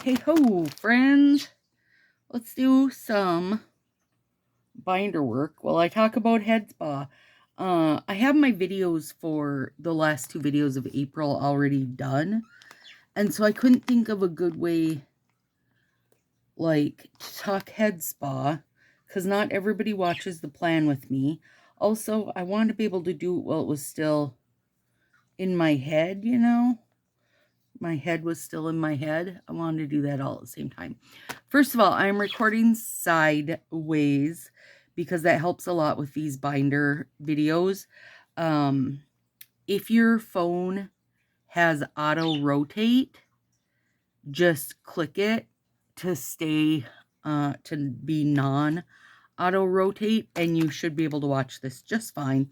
Hey ho, friends. Let's do some binder work while I talk about head spa. I have my videos for the last two videos of April already done. And so I couldn't think of a good way, like, to talk head spa, because not everybody watches the plan with me. Also, I wanted to be able to do it while it was still in my head, you know? My head was still in my head. I wanted to do that all at the same time. First of all, I'm recording sideways because that helps a lot with these binder videos. If your phone has auto rotate, just click it to stay, to be non-auto rotate, and you should be able to watch this just fine.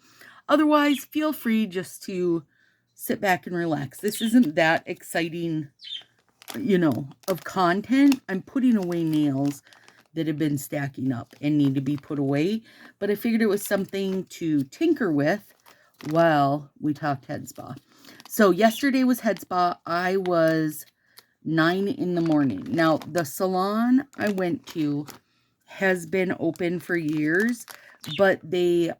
Otherwise, feel free just to sit back and relax. This isn't that exciting, of content. I'm putting away nails that have been stacking up and need to be put away, but I figured it was something to tinker with while we talked head spa. So yesterday was head spa. I was 9 in the morning. Now, the salon I went to has been open for years, but they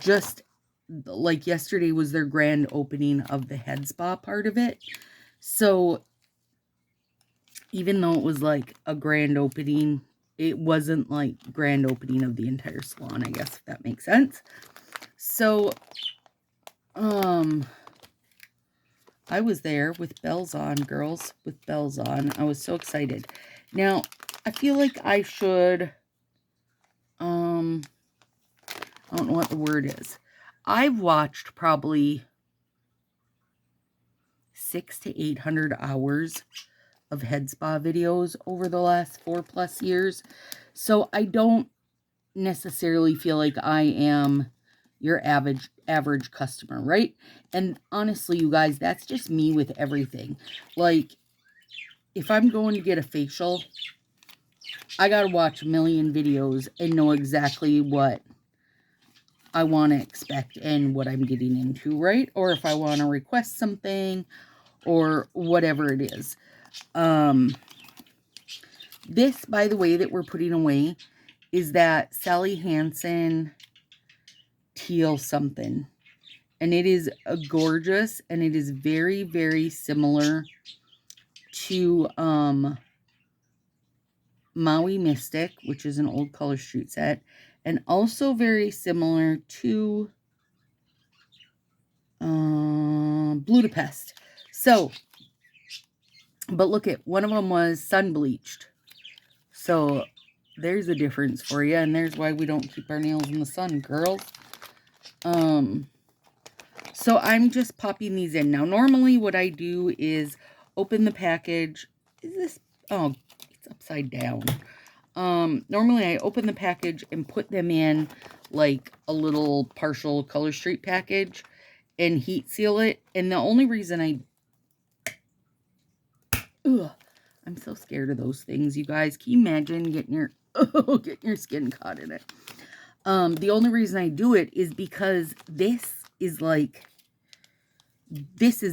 just, like, yesterday was their grand opening of the head spa part of it. So even though it was like a grand opening, it wasn't like grand opening of the entire salon, I guess, if that makes sense. So I was there with bells on, girls, with bells on. I was so excited. Now, I feel like I should, I don't know what the word is. I've watched probably 600 to 800 hours of head spa videos over the last 4+ years. So I don't necessarily feel like I am your average customer, right? And honestly, you guys, that's just me with everything. Like, if I'm going to get a facial, I gotta watch a million videos and know exactly what I want to expect and what I'm getting into, right? Or if I want to request something or whatever it is. This, by the way, that we're putting away is that Sally Hansen teal something. And it is gorgeous, and it is very, very similar to Maui Mystic, which is an old Color Street set, and also very similar to Budapest. So, but look at, one of them was sun bleached. So there's a difference for you, and there's why we don't keep our nails in the sun, girls. So I'm just popping these in. Now, normally what I do is open the package. Is this, oh, it's upside down. Normally I open the package and put them in like a little partial Color Street package and heat seal it. And the only reason I'm so scared of those things, you guys. Can you imagine getting your skin caught in it? The only reason I do it is because this is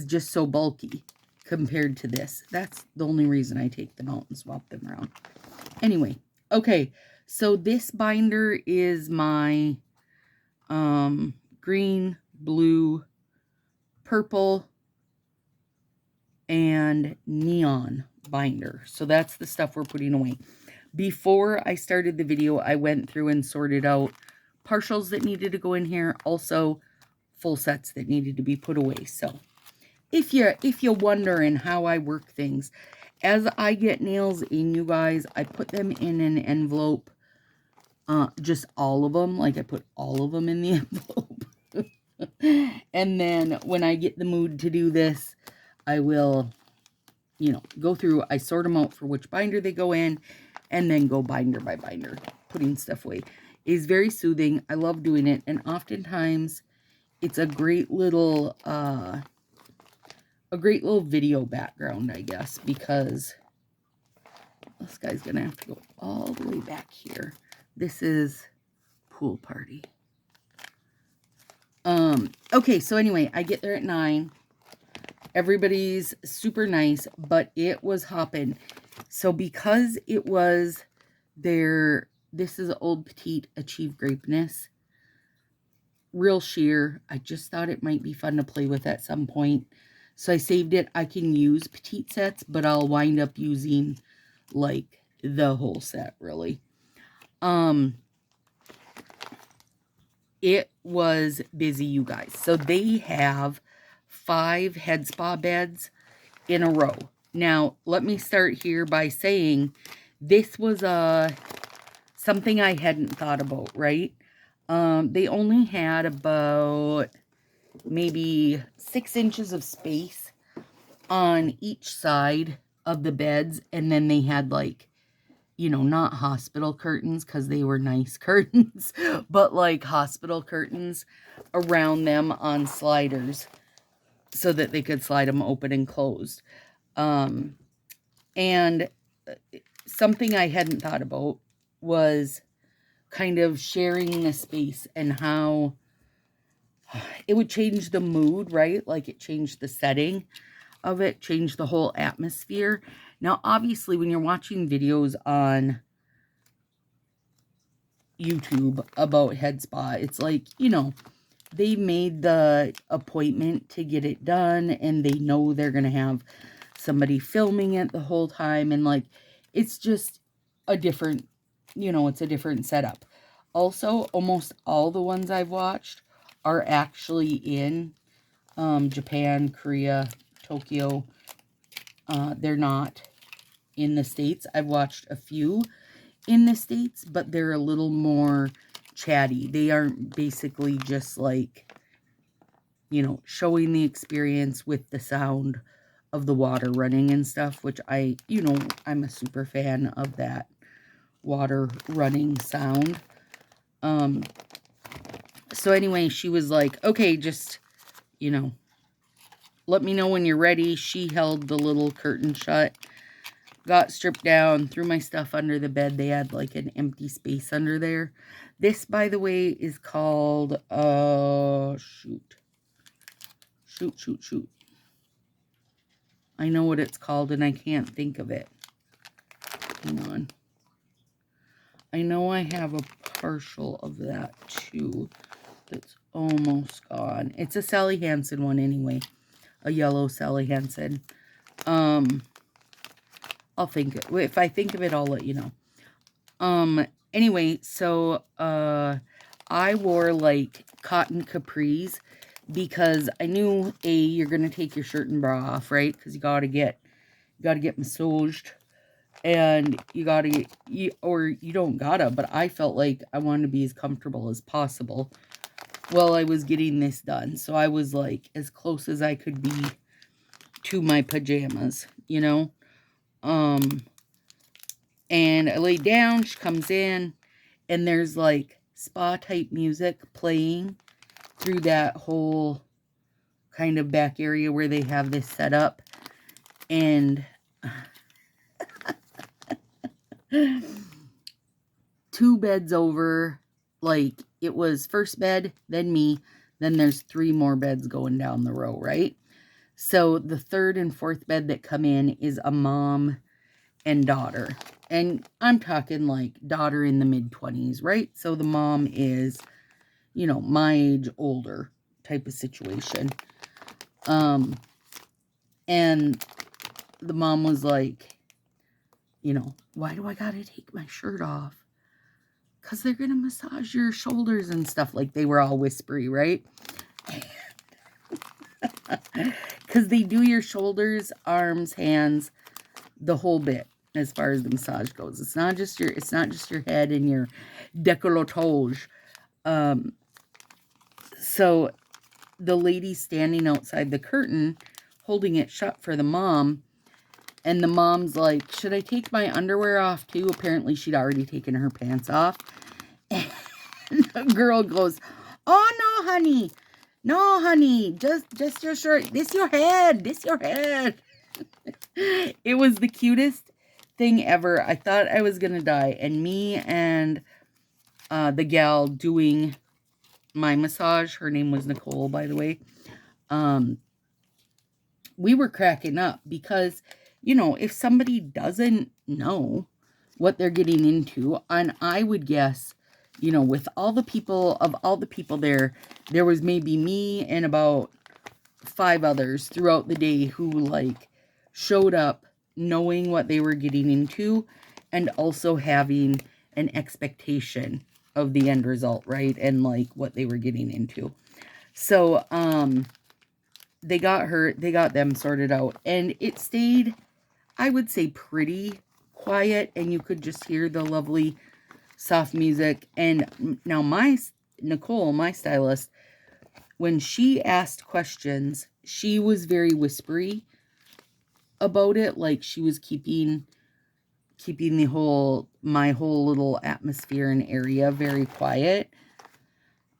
just so bulky compared to this. That's the only reason I take them out and swap them around. Anyway, okay, so this binder is my green, blue, purple, and neon binder. So that's the stuff we're putting away. Before I started the video, I went through and sorted out partials that needed to go in here, also full sets that needed to be put away. So if you're wondering how I work things, as I get nails in, you guys, I put them in an envelope, just all of them, like I put all of them in the envelope. And then when I get the mood to do this, I will, go through, I sort them out for which binder they go in, and then go binder by binder, putting stuff away. It is very soothing. I love doing it, and oftentimes it's a great little video background, I guess, because this guy's gonna have to go all the way back here. This is pool party. Okay, so anyway, I get there at 9. Everybody's super nice, but it was hopping. So because it was this is Old Petite Achieve Grapeness. Real sheer. I just thought it might be fun to play with at some point. So I saved it. I can use petite sets, but I'll wind up using like the whole set, really. It was busy, you guys. So they have 5 head spa beds in a row. Now, let me start here by saying this was something I hadn't thought about, right? They only had about maybe 6 inches of space on each side of the beds, and then they had like, you know, not hospital curtains because they were nice curtains, but like hospital curtains around them on sliders so that they could slide them open and closed. And something I hadn't thought about was kind of sharing the space and how it would change the mood, right? Like it changed the setting of it, changed the whole atmosphere. Now, obviously, when you're watching videos on YouTube about head spa, it's like, you know, they made the appointment to get it done and they know they're going to have somebody filming it the whole time. And like, it's just a different, you know, it's a different setup. Also, almost all the ones I've watched are actually in Japan, Korea, Tokyo. They're not in the States. I've watched a few in the States, but they're a little more chatty. They aren't basically just like, you know, showing the experience with the sound of the water running and stuff, which you know, I'm a super fan of that water running sound. So anyway, she was like, okay, just, you know, let me know when you're ready. She held the little curtain shut, got stripped down, threw my stuff under the bed. They had like an empty space under there. This, by the way, is called, shoot. I know what it's called and I can't think of it. Hang on. I know I have a partial of that too. That's almost gone. It's a Sally Hansen one anyway. A yellow Sally Hansen. I'll think it. If I think of it, I'll let you know. Anyway, so I wore like cotton capris because I knew you're gonna take your shirt and bra off, right? Because you gotta get massaged, and you don't gotta, but I felt like I wanted to be as comfortable as possible while I was getting this done. So I was like as close as I could be to my pajamas, you know. And I lay down, she comes in, and there's like spa type music playing through that whole kind of back area where they have this set up. And 2 beds over, like it was first bed, then me, then there's 3 more beds going down the row, right? So the 3rd and 4th bed that come in is a mom and daughter. And I'm talking like daughter in the mid-20s, right? So the mom is, you know, my age, older type of situation. And the mom was like, you know, why do I gotta take my shirt off? Because they're gonna massage your shoulders and stuff. Like they were all whispery, right? Because they do your shoulders, arms, hands, the whole bit as far as the massage goes. It's not just your head and your décolletage. So the lady standing outside the curtain holding it shut for the mom, and the mom's like, should I take my underwear off too? Apparently she'd already taken her pants off. And the girl goes, oh no honey, just your shirt, this your head. It was the cutest thing ever. I thought I was gonna die. And me and the gal doing my massage, her name was Nicole, by the way, we were cracking up because, you know, if somebody doesn't know what they're getting into, and I would guess, you know, with all the people, of all the people there, there was maybe me and about 5 others throughout the day who, like, showed up knowing what they were getting into and also having an expectation of the end result, right? And, like, what they were getting into. So, they got them sorted out, and it stayed, I would say, pretty quiet, and you could just hear the lovely soft music. And now Nicole, my stylist, when she asked questions, she was very whispery about it, like she was keeping my whole little atmosphere and area very quiet.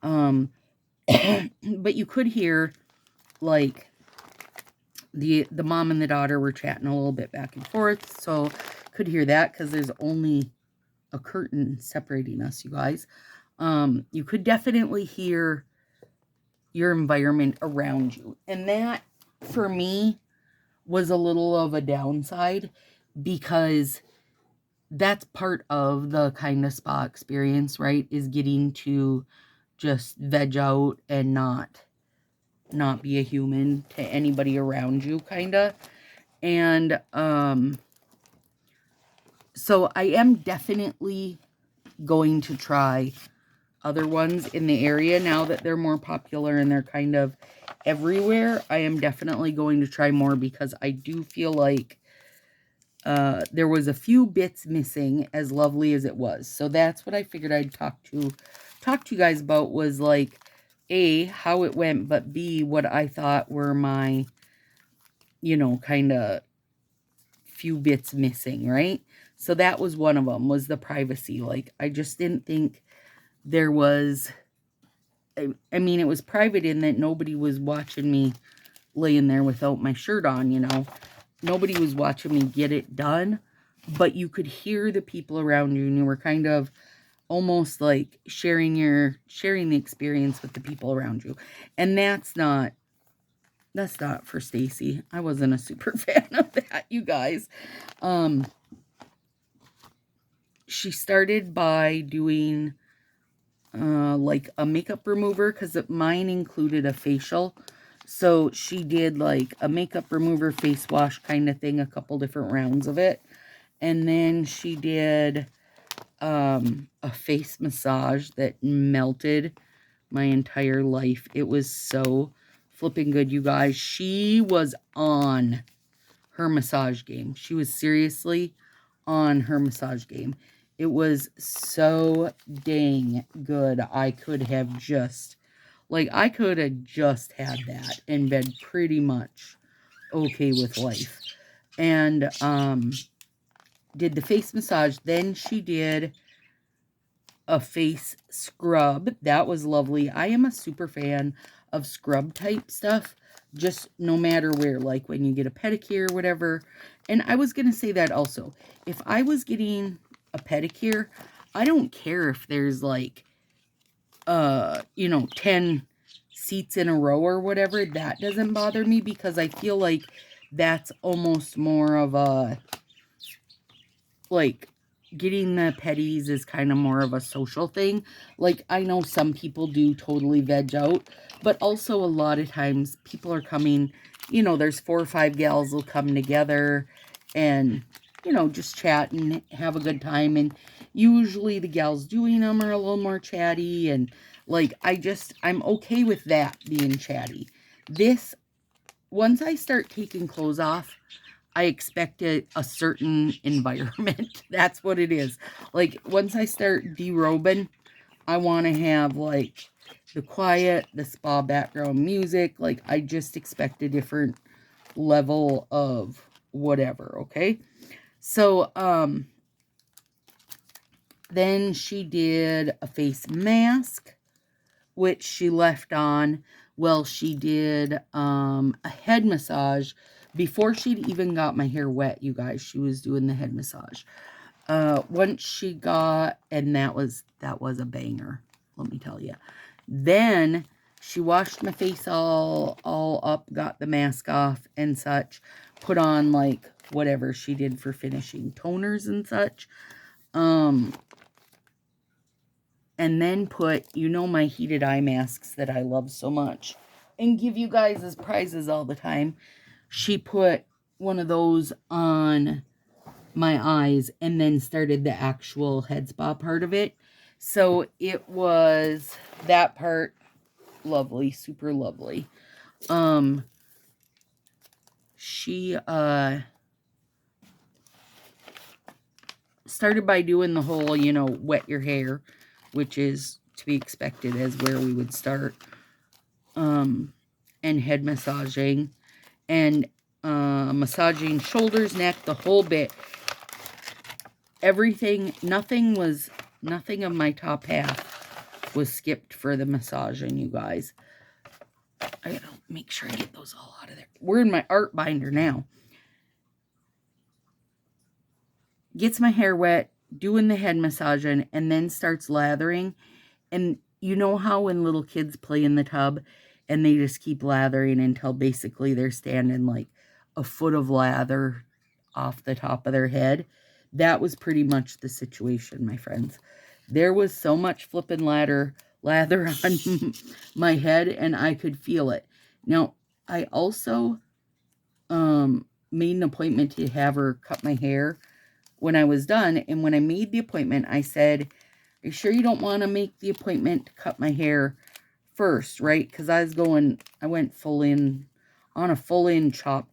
But you could hear, like, the mom and the daughter were chatting a little bit back and forth, so could hear that because there's only a curtain separating us, you guys. You could definitely hear your environment around you, and that for me was a little of a downside, because that's part of the kind of spa experience, right? Is getting to just veg out and not be a human to anybody around you, kind of. And so I am definitely going to try other ones in the area now that they're more popular and they're kind of everywhere. I am definitely going to try more, because I do feel like there was a few bits missing, as lovely as it was. So that's what I figured I'd talk to you guys about, was like, A, how it went, but B, what I thought were my, you know, kind of few bits missing, right? So that was one of them, was the privacy. Like, I just didn't think there was, I mean, it was private in that nobody was watching me laying there without my shirt on, you know. Nobody was watching me get it done, but you could hear the people around you, and you were kind of almost like sharing the experience with the people around you. And that's not for Stacy. I wasn't a super fan of that, you guys. She started by doing like a makeup remover, because mine included a facial. So she did like a makeup remover, face wash kind of thing, a couple different rounds of it. And then she did a face massage that melted my entire life. It was so flipping good, you guys. She was on her massage game. She was seriously on her massage game. It was so dang good. I could have just had that and been pretty much okay with life. And did the face massage. Then she did a face scrub. That was lovely. I am a super fan of scrub type stuff, just no matter where, like when you get a pedicure or whatever. And I was going to say that also. If I was getting a pedicure, I don't care if there's like, you know, 10 seats in a row or whatever. That doesn't bother me, because I feel like that's almost more of a, like, getting the petties is kind of more of a social thing. Like, I know some people do totally veg out, but also a lot of times people are coming, you know, there's 4 or 5 gals will come together and, you know, just chat and have a good time. And usually the gals doing them are a little more chatty, and like, I'm okay with that being chatty. This, once I start taking clothes off, I expected a certain environment. That's what it is. Like, once I start derobing, I want to have, like, the quiet, the spa background music. Like, I just expect a different level of whatever, okay? So, then she did a face mask, which she left on. Well, she did a head massage. Before she'd even got my hair wet, you guys, she was doing the head massage. Once she got, and that was a banger, let me tell you. Then She washed my face all up, got the mask off and such, put on like whatever she did for finishing, toners and such. And then put, you know, my heated eye masks that I love so much and give you guys as prizes all the time. She put one of those on my eyes and then started the actual head spa part of it. So it was that part lovely, super lovely. She started by doing the whole, you know, wet your hair, which is to be expected as where we would start. And head massaging and massaging shoulders, neck, the whole bit. Everything, nothing of my top half was skipped for the massaging, you guys. I gotta make sure I get those all out of there. We're in my art binder now. Gets my hair wet, doing the head massaging, and then starts lathering. And you know how when little kids play in the tub and they just keep lathering until basically they're standing like a foot of lather off the top of their head? That was pretty much the situation, my friends. There was so much flipping lather on my head, and I could feel it. Now, I also made an appointment to have her cut my hair when I was done. And when I made the appointment, I said, "Are you sure you don't want to make the appointment to cut my hair first?" Right? Because I went full in, on a full in chop,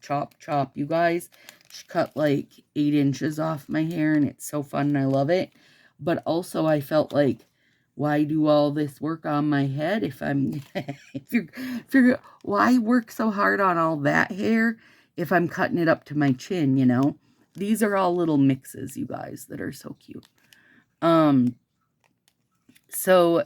you guys. She cut like 8 inches off my hair, and it's so fun, and I love it. But also I felt like, why do all this work on my head if I'm, why work so hard on all that hair if I'm cutting it up to my chin, you know? These are all little mixes, you guys, that are so cute. So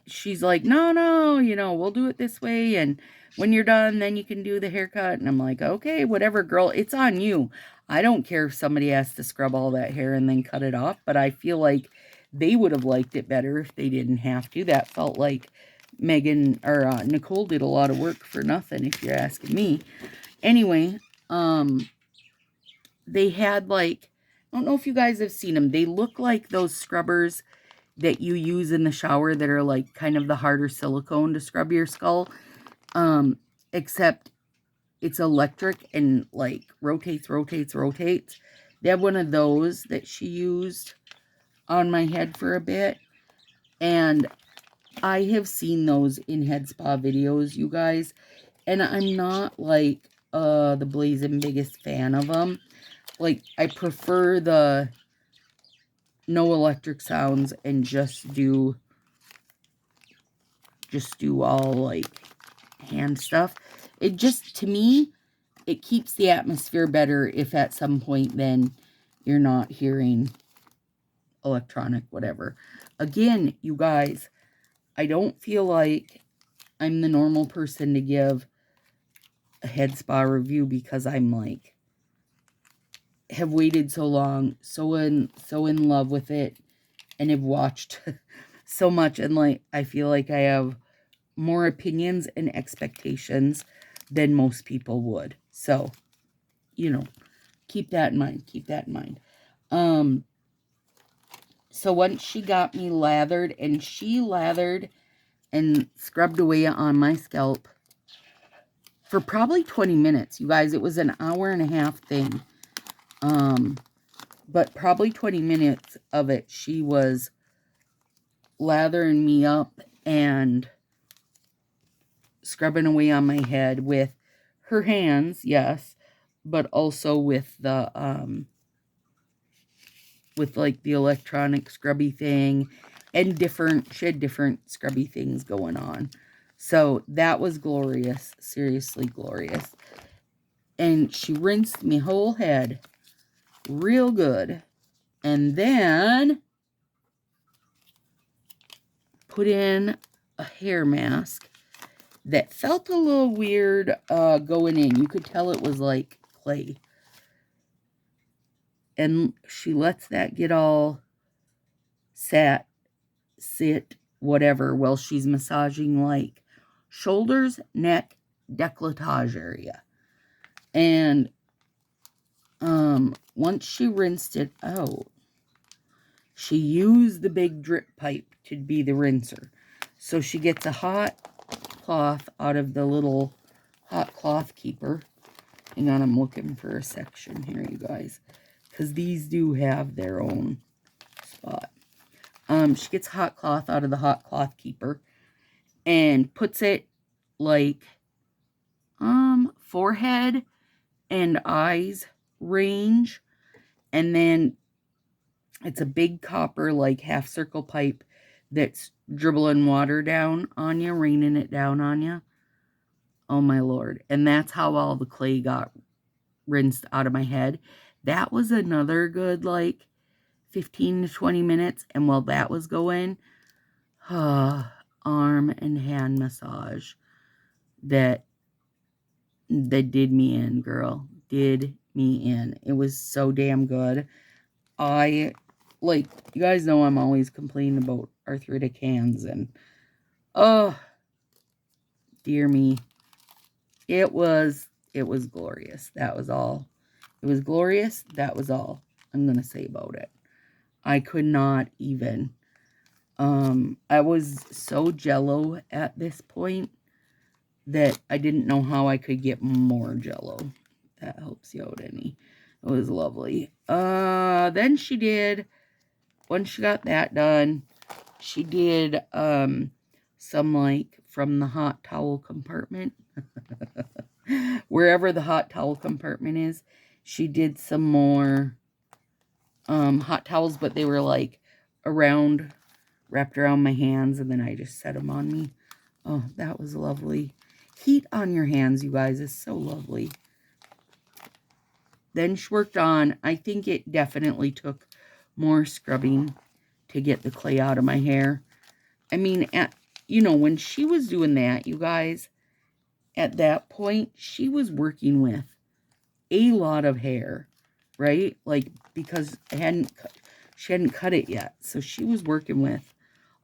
she's like, no, you know, we'll do it this way. And when you're done, then you can do the haircut. And I'm like, okay, whatever, girl, it's on you. I don't care if somebody has to scrub all that hair and then cut it off, but I feel like they would have liked it better if they didn't have to. That felt like Megan or Nicole did a lot of work for nothing, if you're asking me. Anyway, they had like, I don't know if you guys have seen them. They look like those scrubbers that you use in the shower that are like kind of the harder silicone to scrub your skull. Except it's electric and like rotates. They have one of those that she used on my head for a bit. And I have seen those in head spa videos, you guys. And I'm not like the blazing biggest fan of them. Like, I prefer the no electric sounds and just do all like hand stuff. It just, to me, it keeps the atmosphere better if at some point then you're not hearing electronic whatever. Again, you guys, I don't feel like I'm the normal person to give a head spa review because I'm like, have waited so long, so in love with it, and have watched so much, and like I feel like I have more opinions and expectations than most people would. So, you know, keep that in mind. So once she got me lathered, and she lathered and scrubbed away on my scalp for probably 20 minutes, you guys. It was an hour and a half thing. But probably 20 minutes of it, she was lathering me up and scrubbing away on my head with her hands, yes, but also with the, with like the electronic scrubby thing, and she had different scrubby things going on. So that was glorious, seriously glorious. And she rinsed my whole head real good, and then put in a hair mask that felt a little weird going in. You could tell it was like clay. And she lets that get all sit, whatever, while she's massaging like shoulders, neck, décolletage area. And once she rinsed it out, she used the big drip pipe to be the rinser. So she gets a hot cloth out of the little hot cloth keeper. Hang on, I'm looking for a section here, you guys, because these do have their own spot. She gets hot cloth out of the hot cloth keeper and puts it like forehead and eyes range, and then it's a big copper like half circle pipe that's dribbling water down on you, raining it down on you. Oh my Lord. And that's how all the clay got rinsed out of my head. That was another good like 15 to 20 minutes. And while that was going, arm and hand massage that did me in, girl. Did me in. It was so damn good. You guys know I'm always complaining about arthritic hands, and oh dear me, it was glorious. That was all. It was glorious. That was all I'm gonna say about it. I could not even. I was so jello at this point that I didn't know how I could get more jello. That helps you out any. It was lovely. Then she did, once she got that done, she did some like from the hot towel compartment. Wherever the hot towel compartment is, she did some more hot towels, but they were like wrapped around my hands, and then I just set them on me. Oh, that was lovely. Heat on your hands, you guys, is so lovely. Then she worked on, I think it definitely took more scrubbing to get the clay out of my hair. I mean, when she was doing that, you guys, at that point, she was working with a lot of hair, right? Like, because she hadn't cut it yet. So she was working with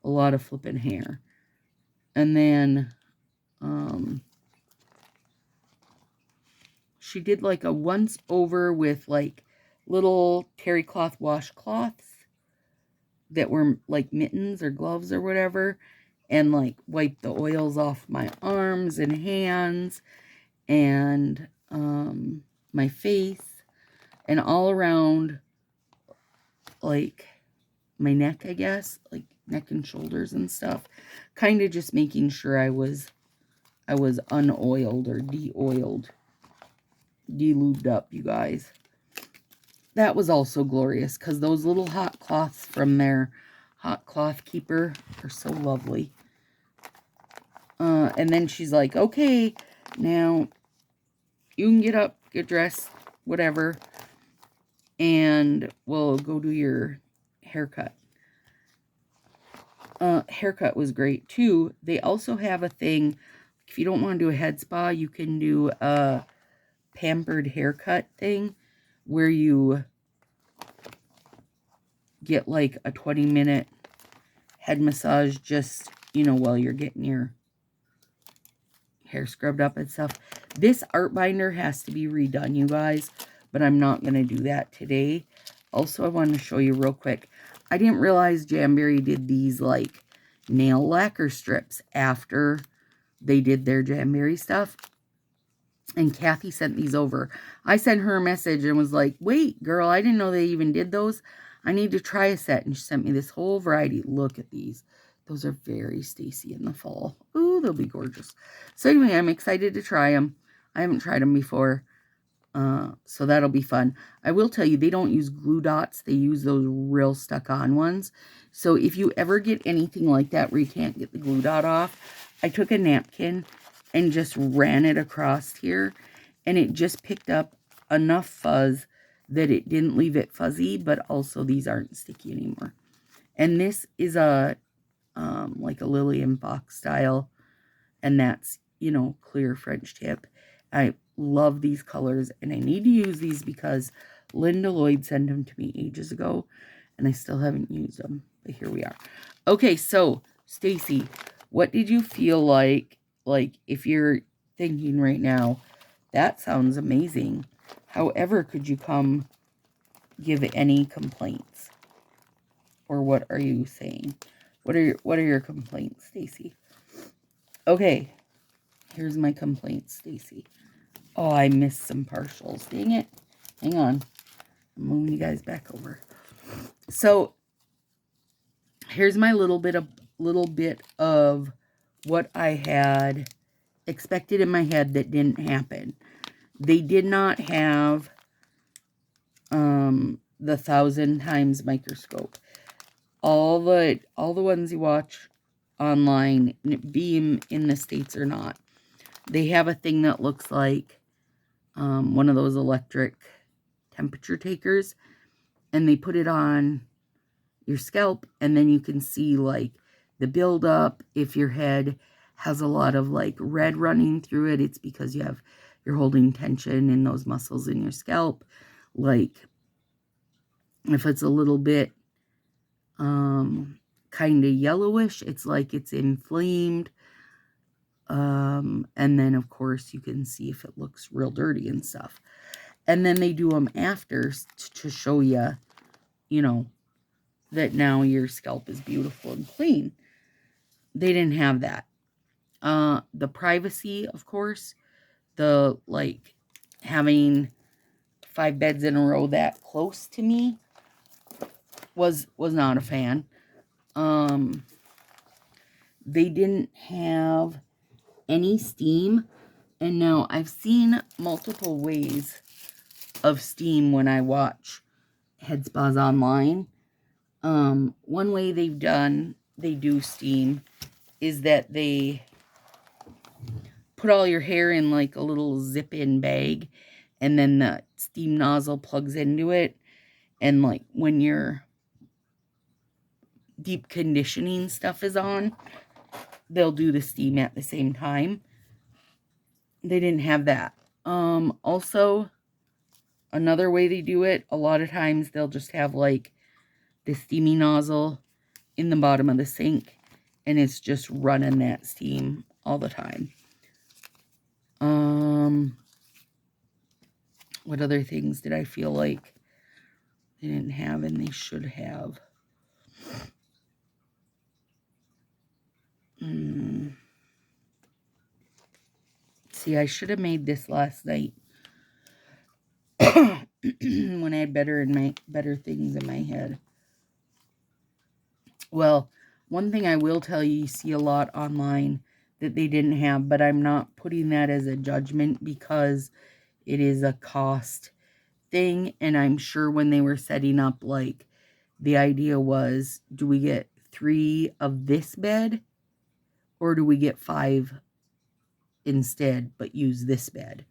a lot of flipping hair. And then, she did like a once over with like little terry cloth washcloths that were like mittens or gloves or whatever, and like wiped the oils off my arms and hands and my face and all around like my neck, I guess, like neck and shoulders and stuff, kind of just making sure I was unoiled or de-oiled, de-lubed up, you guys. That was also glorious because those little hot cloths from their hot cloth keeper are so lovely. And then she's like, okay, now you can get up, get dressed, whatever, and we'll go do your haircut. Haircut was great too. They also have a thing, if you don't want to do a head spa, you can do a pampered haircut thing where you get like a 20-minute head massage just, while you're getting your hair scrubbed up and stuff. This art binder has to be redone, you guys, but I'm not going to do that today. Also, I wanted to show you real quick. I didn't realize Jamberry did these like nail lacquer strips after they did their Jamberry stuff. And Kathy sent these over. I sent her a message and was like, wait, girl, I didn't know they even did those. I need to try a set. And she sent me this whole variety. Look at these. Those are very Stacy in the fall. Ooh, they'll be gorgeous. So anyway, I'm excited to try them. I haven't tried them before. So that'll be fun. I will tell you, they don't use glue dots. They use those real stuck-on ones. So if you ever get anything like that where you can't get the glue dot off, I took a napkin and just ran it across here, and it just picked up enough fuzz that it didn't leave it fuzzy, but also these aren't sticky anymore. And this is a like a Lillian box style, and that's, clear French tip. I love these colors, and I need to use these because Linda Lloyd sent them to me ages ago, and I still haven't used them, but here we are. Okay, so Stacy, what did you feel like Like, if you're thinking right now, that sounds amazing. However, could you come give any complaints? Or what are you saying? What are your complaints, Stacy? Okay, here's my complaints, Stacy. Oh, I missed some partials. Dang it. Hang on. I'm moving you guys back over. So here's my little bit of what I had expected in my head that didn't happen. They did not have the 1,000 times microscope. All the ones you watch online, beam in the States or not, they have a thing that looks like one of those electric temperature takers, and they put it on your scalp, and then you can see like the buildup. If your head has a lot of like red running through it, it's because you're holding tension in those muscles in your scalp. Like if it's a little bit kind of yellowish, it's like it's inflamed. And then of course you can see if it looks real dirty and stuff. And then they do them after to show you, you know, that now your scalp is beautiful and clean. They didn't have that. The privacy, of course, the like having 5 beds in a row that close to me was not a fan. They didn't have any steam. And now I've seen multiple ways of steam when I watch head spas online. One way they do steam is that they put all your hair in like a little zip-in bag, and then the steam nozzle plugs into it, and like when your deep conditioning stuff is on, they'll do the steam at the same time. They didn't have that. Also, another way they do it, a lot of times they'll just have like the steamy nozzle in the bottom of the sink, and it's just running that steam all the time. What other things did I feel like they didn't have and they should have? See, I should have made this last night when I had better things in my head. Well, one thing I will tell you see a lot online that they didn't have, but I'm not putting that as a judgment because it is a cost thing, and I'm sure when they were setting up, like, the idea was, do we get 3 of this bed, or do we get 5 instead, but use this bed?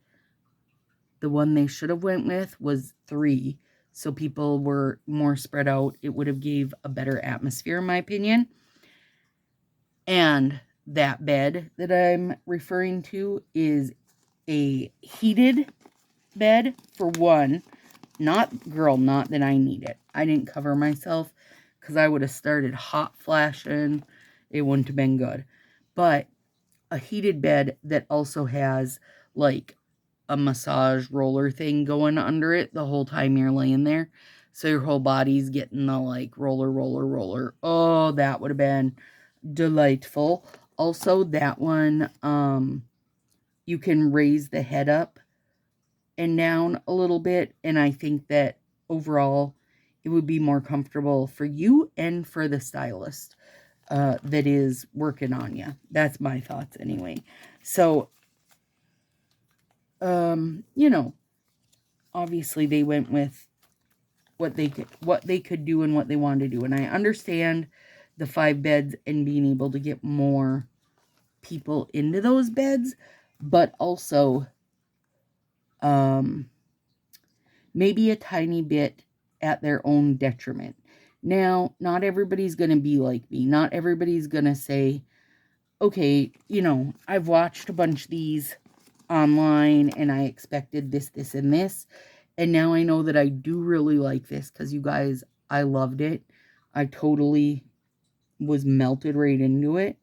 The one they should have went with was 3, so people were more spread out. It would have gave a better atmosphere, in my opinion. And that bed that I'm referring to is a heated bed, for one. Not that I need it. I didn't cover myself because I would have started hot flashing. It wouldn't have been good. But a heated bed that also has like a massage roller thing going under it the whole time you're laying there. So your whole body's getting the like roller. Oh, that would have been delightful. Also, that one, you can raise the head up and down a little bit, and I think that overall it would be more comfortable for you and for the stylist that is working on you. That's my thoughts anyway. So, you know, obviously they went with what they could do and what they wanted to do, and I understand the 5 beds and being able to get more people into those beds, but also maybe a tiny bit at their own detriment. Now, not everybody's going to be like me. Not everybody's going to say, okay, you know, I've watched a bunch of these online and I expected this, and this. And now I know that I do really like this because you guys, I loved it. I totally was melted right into it.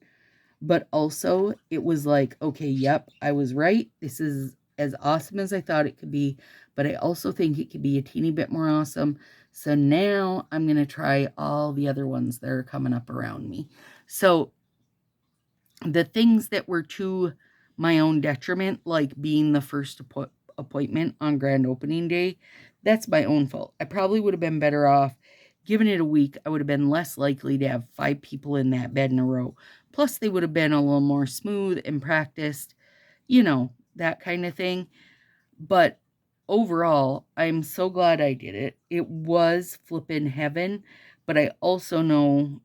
But also, it was like, okay, yep, I was right. This is as awesome as I thought it could be, but I also think it could be a teeny bit more awesome. So now I'm going to try all the other ones that are coming up around me. So the things that were to my own detriment, like being the first appointment on grand opening day, that's my own fault. I probably would have been better off giving it a week. I would have been less likely to have 5 people in that bed in a row. Plus, they would have been a little more smooth and practiced, you know, that kind of thing. But overall, I'm so glad I did it. It was flippin' heaven, but I also know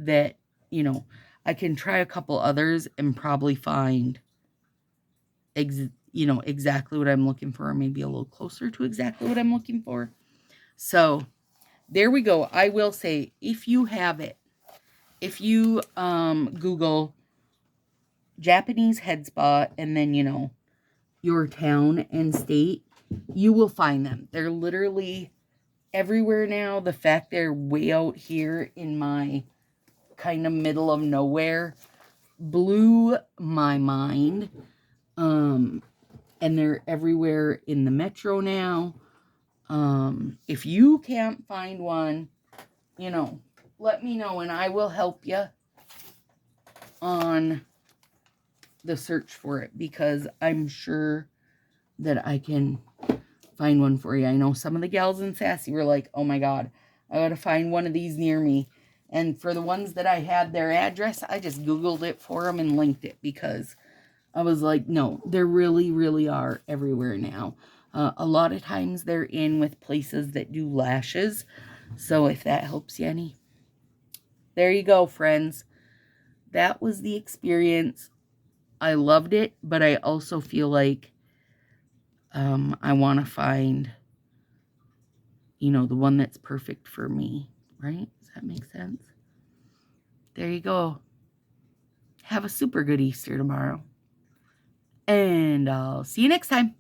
that, you know, I can try a couple others and probably find, exactly what I'm looking for, or maybe a little closer to exactly what I'm looking for. So there we go. I will say, if you have it, if you Google Japanese head spa and then, your town and state, you will find them. They're literally everywhere now. The fact they're way out here in my kind of middle of nowhere blew my mind. And they're everywhere in the metro now. If you can't find one, let me know and I will help you on the search for it, because I'm sure that I can find one for you. I know some of the gals in Sassy were like, oh my God, I gotta find one of these near me. And for the ones that I had their address, I just Googled it for them and linked it, because I was like, no, there really, really are everywhere now. A lot of times they're in with places that do lashes. So if that helps you any. There you go, friends. That was the experience. I loved it, but I also feel like I want to find, the one that's perfect for me, right? Does that make sense? There you go. Have a super good Easter tomorrow. And I'll see you next time.